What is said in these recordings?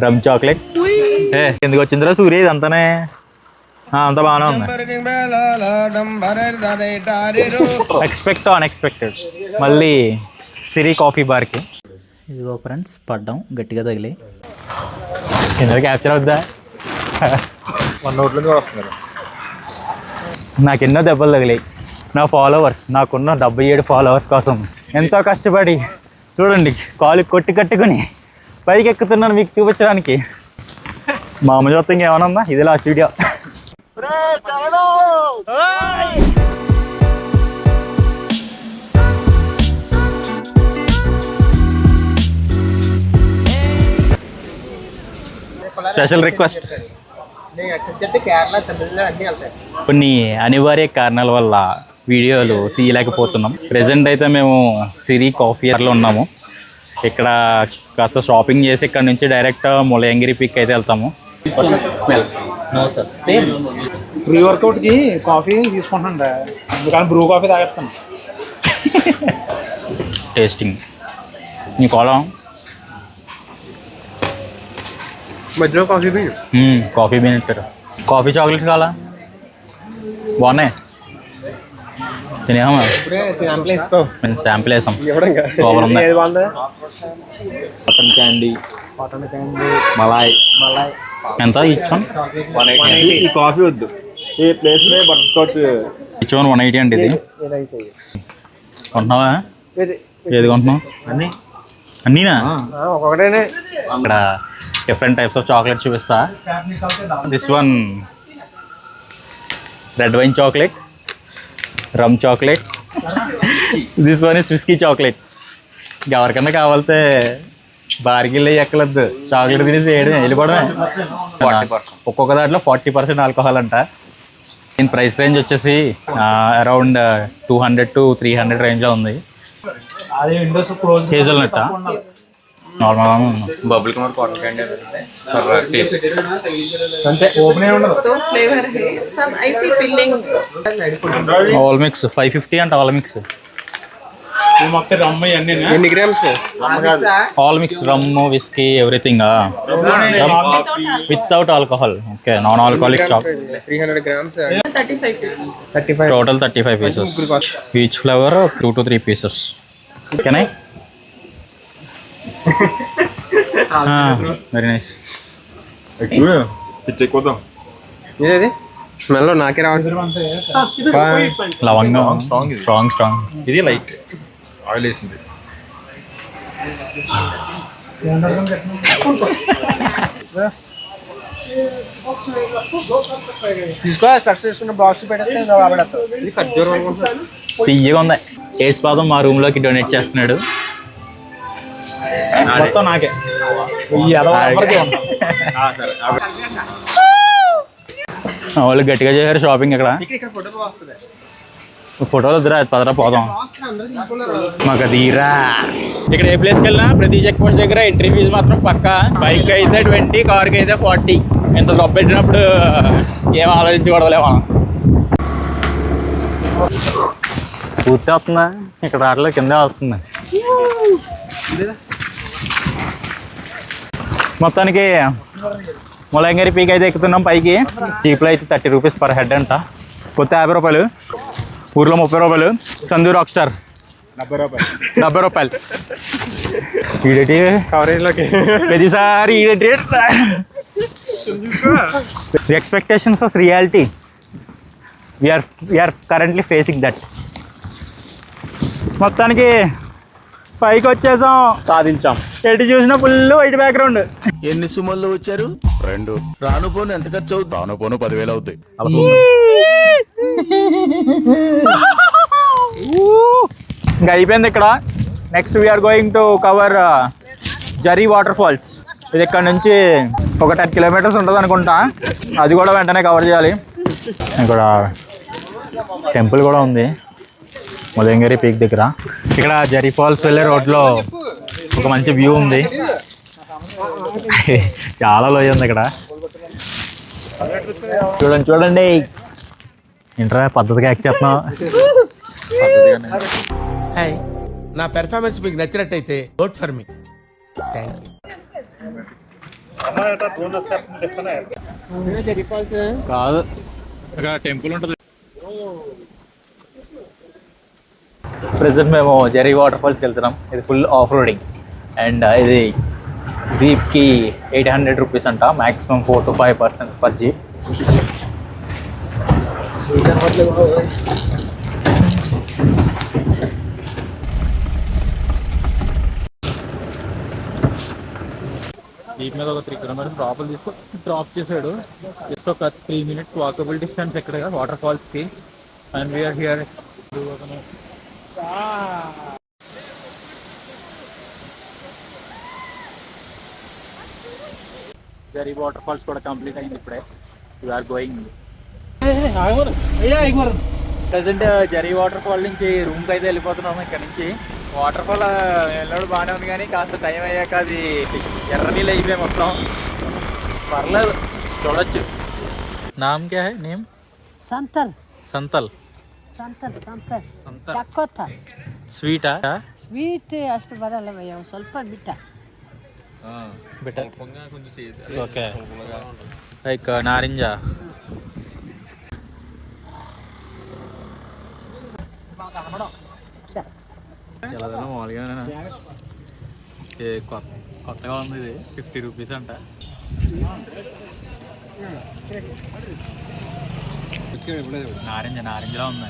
రమ్ chocolate. ఎందుకు వచ్చిందిరా సూర్య ఇదంతానే? అంత బాగానే ఉంది. Expect unexpected. మళ్ళీ సిరి కాఫీ బార్కి. ఇదిగో ఫ్రెండ్స్, పడ్డాం గట్టిగా తగిలి. ఎందుకు క్యాప్చర్ అవుద్దా? నాకు ఎన్నో దెబ్బలు తగిలాయి. నా ఫాలోవర్స్, నాకున్న 77 ఫాలోవర్స్ కోసం ఎంతో కష్టపడి చూడండి కాలు కొట్టి కట్టుకుని పైకి ఎక్కుతున్నాను మీకు చూపించడానికి. మా అమ్మ చూస్తే ఇంకేమన్నా ఉందా? ఇది లాస్ట్ వీడియో. స్పెషల్ రిక్వెస్ట్, కొన్ని అనివార్య కారణాల వల్ల వీడియోలు తీయలేకపోతున్నాం. ప్రెజెంట్ అయితే మేము సిరి కాఫీలో ఉన్నాము. ఇక్కడ కాస్త షాపింగ్ చేసి ఇక్కడ నుంచి డైరెక్ట్ ములయంగిరి పీక్ అయితే వెళ్తాము. ప్రీ వర్కౌట్కి కాఫీ తీసుకుంటాను, అందుకని బ్రూ కాఫీ తాగేస్తాను. టేస్టింగ్ నీ కోలం మధ్యలో కాఫీ బీన్ ఇస్తారు. కాఫీ చాక్లెట్ కావాలా? బాగున్నాయి, తినేమా? మేము శాంపిల్ వేసాం. సూపర్ ఉంది. కాటన్ క్యాండీ మలాయ్ ఎంత ఇచ్చాం? ఈ కాఫీ వద్దు, ఈ ప్లేస్ బటర్ స్కాచ్ ఇచ్చాను 180 అండి. ఇది కొంటున్నావా? ఏది కొంటున్నావు? అన్నీనా? ఒకటేనే. ఇక్కడ డిఫరెంట్ టైప్స్ ఆఫ్ చాక్లెట్ చూపిస్తా. This one red wine chocolate, rum chocolate. This one is whisky chocolate. ఎవరికన్నా కావాలితే బార్గిల్ ఎక్కలేదు, చాక్లెట్ తినేసి వేయడమే, వెళ్ళిపోవడమే. ఒక్కొక్క దాంట్లో 40% ఆల్కహాల్ అంట. దీని ప్రైస్ రేంజ్ వచ్చేసి అరౌండ్ 200 to 300 రేంజ్లో ఉంది. హేజల్నట్ నార్మల్గా బబుల్ కమర్ కాటన్ క్యాండీ అంతే, ఓపెన్ అయి ఉండదు. ఆల్ మిక్స్ 550 అంట. ఆల్ మిక్స్ మొత్తం రమ్మ ఇవన్నీ ఎన్ని grams? All mix rum, whisky, everything without alcohol. Okay, non alcoholic chocolate. 300 grams, 35 total 35 pieces. Each flavour 2 to 3 pieces. Can I? Very nice. చూడు పిచ్చెక్కుదాం. ఇదేది స్మెల్ నాకే రావట్లేదు. లవంగం స్ట్రాంగ్. ఇది లైట్ ఆయిల్ వేసింది. తీసుకో, స్పెక్స్ తీసుకున్న బాక్స్ పెడితే ఇది ఖర్జూరం అనుకుంటున్నాను. తీయగా ఉంది. ఏస్ పాదం మా రూమ్లోకి డొనేట్ చేస్తున్నాడు. మొత్తం నాకే. వాళ్ళు గట్టిగా చేశారు షాపింగ్. ఇక్కడ ఫోటోలు వద్దురా, పదరా పోదాం. మాకు తీరా. ఇక్కడ ఏ ప్లేస్కి వెళ్ళినా ప్రతి చెక్ పోస్ట్ దగ్గర ఎంట్రీ ఫీజు మాత్రం పక్కా. బైక్ అయితే 20, కార్కి అయితే 40. ఎంత డబ్బు పెట్టినప్పుడు ఏం ఆలోచించకూడదులే మనం. పూర్తి అవుతుందా? ఇక్కడ రావట్లే, కిందే అవుతుంది. మొత్తానికి ములయంగిరి పీక్ అయితే ఎక్కుతున్నాం పైకి. చీప్లో అయితే 30 రూపీస్ పర్ హెడ్ అంట. కొత్త 50 రూపాయలు, ఊర్లో 30 రూపాయలు. చందూ రాక్ స్టార్ 70 రూపాయలు. ఈడేటి కవరేజ్లోకి ప్రతిసారి ఈడేటి. Expectations of reality, we're currently facing that. మొత్తానికి పైకి వచ్చేసాం, సాధించాం. ఎటు చూసినా ఫుల్ వైట్ బ్యాక్గ్రౌండ్. ఎన్ని సుమల్లో వచ్చారు? 2. రాను పోను ఎంత ఖర్చు అవుతుంది? రాను పోను 10,000 అవుతాయి. ఇంకా అయిపోయింది ఇక్కడ. Next we are going to cover Jari water falls. ఇది ఇక్కడ నుంచి ఒక 10 kilometers ఉంటుంది అనుకుంటా. అది కూడా వెంటనే కవర్ చేయాలి. ఇక్కడ టెంపుల్ కూడా ఉంది ములయంగిరి పీక్ దగ్గర. ఇక్కడ జరీ ఫాల్స్ వెళ్ళే రోడ్లో ఒక మంచి వ్యూ ఉంది. చాలా లోయ ఉంది ఇక్కడ. చూడండి ఏంట్రా పద్ధతిగా యాక్ట్ చేస్తున్నావు. నా పెర్ఫార్మెన్స్ మీకు నచ్చినట్టయితే vote for me. Thank you. కాదు, ఇక్కడ టెంపుల్ ఉంటుంది. ప్రెసెంట్ మేము జెరీ వాటర్ ఫాల్స్కి వెళ్తున్నాం. ఇది ఫుల్ ఆఫ్ రోడింగ్ అండ్ ఇది జీప్కి 800 రూపీస్ అంట, maximum 4 to 5 persons per jeep. Jeep మీద ఒక 3 kilometers లోపల డ్రాప్ చేశాడు. జస్ట్ ఒక 3 minutes వాకబుల్ డిస్టెన్స్ ఇక్కడ వాటర్ ఫాల్స్కి. And we're here. Jari water falls కూడా కంప్లీట్ అయింది ఇప్పుడే. We're going. Present Jari water fall నుంచి రూమ్కి అయితే వెళ్ళిపోతున్నాము. ఇక్కడ నుంచి వాటర్ ఫాల్ వెళ్ళడం బాగానే ఉంది, కానీ కాస్త టైం అయ్యాక అది ఎర్ర నీళ్ళు అయిపోయాయి మొత్తం. పర్లేదు, చూడొచ్చు. నామ్ క్యా high? Name ಸಂತಲ್ Santhal. ಸಂತಲ್ ಸಂತಲ್ ಸಂತಲ್. ಚಕ್ಕೋತ sweet? Sweet ಅಷ್ಟು ಬರಲ್ಲ ಭಯ್ಯ, ಒಂದ್ ಸ್ವಲ್ಪ ಬಿಟ್ಟ. ఓకే, లైక్ నారింజ. మామూలుగా కొత్తగా ఉంది ఇది. 50 రూపీస్ అంట. నారింజలా ఉంది.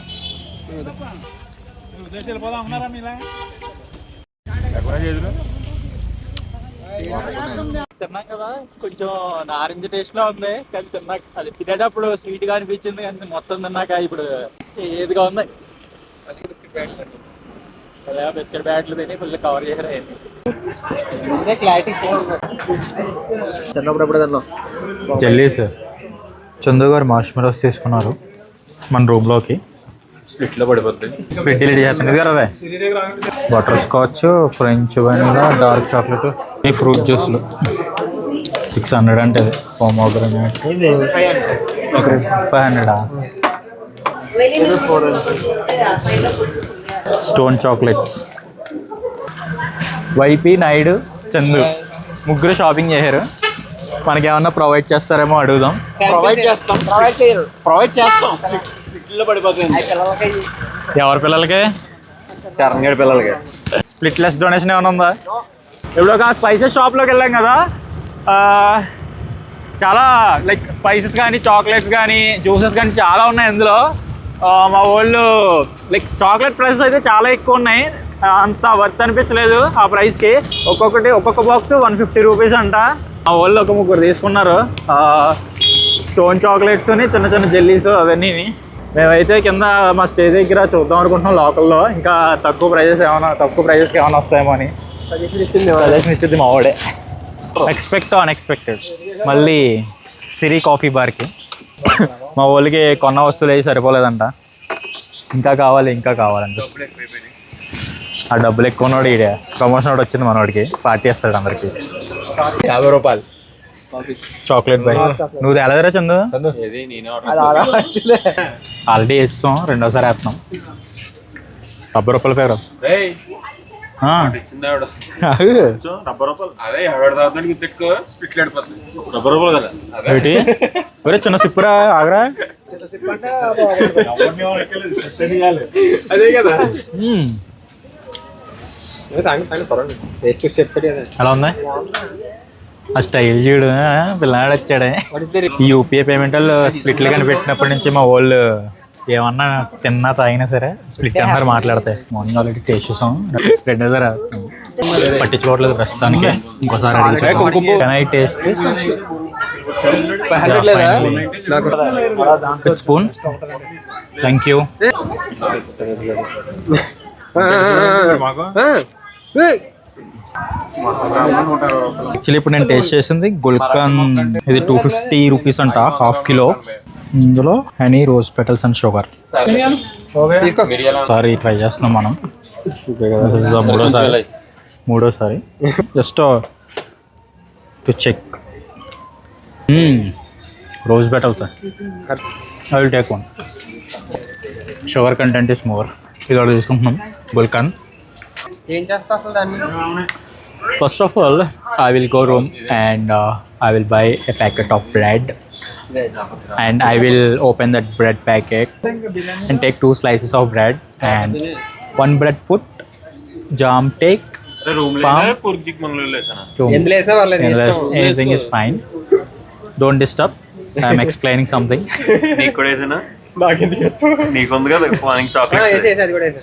తిన్నాం కదా, కొంచెం నారింజ టేస్ట్ లో ఉంది, కానీ తిన్నాక అది తినేటప్పుడు స్వీట్ గా అనిపించింది, కానీ మొత్తం తిన్నాక ఇప్పుడు ఏదిగా ఉంది. బిస్కెట్ బ్యాట్లు తిని ఫుల్ కవర్ చేసారు. జెల్లీస్ చందు గారు మార్ష్మెలోస్ తీసుకున్నారు మన రూమ్లోకి. స్ప్లిట్లో పడిపోద్ది. స్ప్లిట్ డిలీట్ చేస్తుంది కదా. అవే butterscotch, French vanilla, dark chocolate, ఈ ఫ్రూట్ జ్యూస్లు 600 అంటే pomegranate 500. Stone chocolates. YP, Naidu, Chandu ముగ్గురు షాపింగ్ చేశారు. మనకి ఏమన్నా ప్రొవైడ్ చేస్తారేమో అడుగుదాం. ప్రొవైడ్ చేస్తాం. స్ప్లిట్లో పడిపోతుంది. ఎవరి పిల్లలకి? చరణ్ గడి పిల్లలకి. స్ప్లిట్ లెస్ డొనేషన్ ఏమైనా ఉందా? ఇప్పుడు ఒక స్పైసెస్ షాప్లోకి వెళ్ళాం కదా, చాలా లైక్ స్పైసెస్ కానీ చాక్లెట్స్ కానీ జ్యూసెస్ కానీ చాలా ఉన్నాయి ఇందులో. మా వాళ్ళు లైక్ చాక్లెట్ ప్రైసెస్ అయితే చాలా ఎక్కువ ఉన్నాయి, అంత వర్త్ అనిపించలేదు ఆ ప్రైస్కి. ఒక్కొక్క బాక్స్ 150 రూపీస్ అంట. మా వాళ్ళు ఒక 3 తీసుకున్నారు. స్టోన్ చాక్లెట్స్, చిన్న చిన్న జెల్లీస్ అవన్నీ. మేమైతే కింద మా స్టే దగ్గర చూద్దాం అనుకుంటున్నాం లోకల్లో, ఇంకా తక్కువ ప్రైజెస్కి ఏమైనా వస్తాయేమో అని. సజెషన్ ఇచ్చింది మా వాడే. Expect unexpected. మళ్ళీ సిరి కాఫీ బార్కి మా వాళ్ళకి కొన్న వస్తువులు అవి సరిపోలేదంట, ఇంకా కావాలంట. ఆ డబ్బులు ఎక్కువ ఉన్నాడు. ఈడే ప్రమోషన్ ఒకటి వచ్చింది మనోడికి, పార్టీ ఇస్తాడు అందరికి. 50 రూపాయలు చాక్లెట్ బై. నువ్వు తేలేదరా చందు? ఆల్రెడీ వేస్తాం, రెండోసారి వేస్తున్నాం. 50 రూపాయల పేరు. ఒరే చిన్న సిప్పురా, ఆగరా. అదే కదా. ఎలా ఉంది ఆ స్టైల్ చూడు, పిల్లాడు వచ్చాడే. ఈ యూపీఐ పేమెంట్ వాళ్ళు స్ప్లిట్లు కనిపెట్టినప్పటి నుంచి మా వాళ్ళు ఏమన్నా తిన్నా తాగినా సరే స్ప్లిట్ అందరు మాట్లాడతాయి. మార్నింగ్ ఆల్రెడీ టేస్ట్ చేసాం, రెండోసారి పట్టించుకోవట్లేదు ప్రస్తుతానికి. ఇంకోసారి taste spoon. Thank you. Actually ఇప్పుడు నేను టేస్ట్ చేసింది గుల్కన్. ఇది 250 రూపీస్ అంట, ½ కిలో. ఇందులో honey, rose petals and sugar. Sorry try చేస్తున్నాం మనం. మూడోసారి just to check. Rose petals. I will take one. Sugar content is more. ఇది ఒకటి తీసుకుంటున్నాం గుల్కన్. ఏం చేస్తా అసలు దాన్ని? First of all, I will go room and I will buy a packet of bread and I will open that bread packet and take 2 slices of bread and 1 bread put, jam take, palm, anything is fine. Don't disturb. I am explaining something.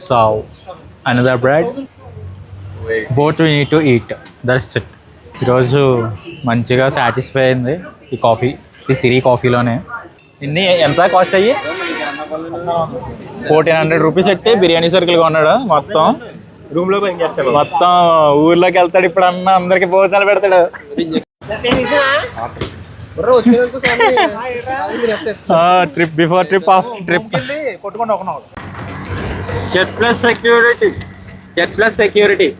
So another bread. Both we need to eat. That's it. ఈరోజు మంచిగా satisfy అయింది ఈ coffee, ఈ సిరి కాఫీలోనే. ఇన్ని ఎంత cost అయ్యి 1400 rupees పెట్టి బిర్యానీ సరుకులు కొన్నాడు. మొత్తం రూమ్ లో పని చేస్తాను. మొత్తం ఊర్లోకి వెళ్తాడు ఇప్పుడు అన్న, అందరికి భోజనాలు పెడతాడు. Trip before trip, after trip. కొట్టుకుంటూ ఒక జెడ్ ప్లస్ సెక్యూరిటీ.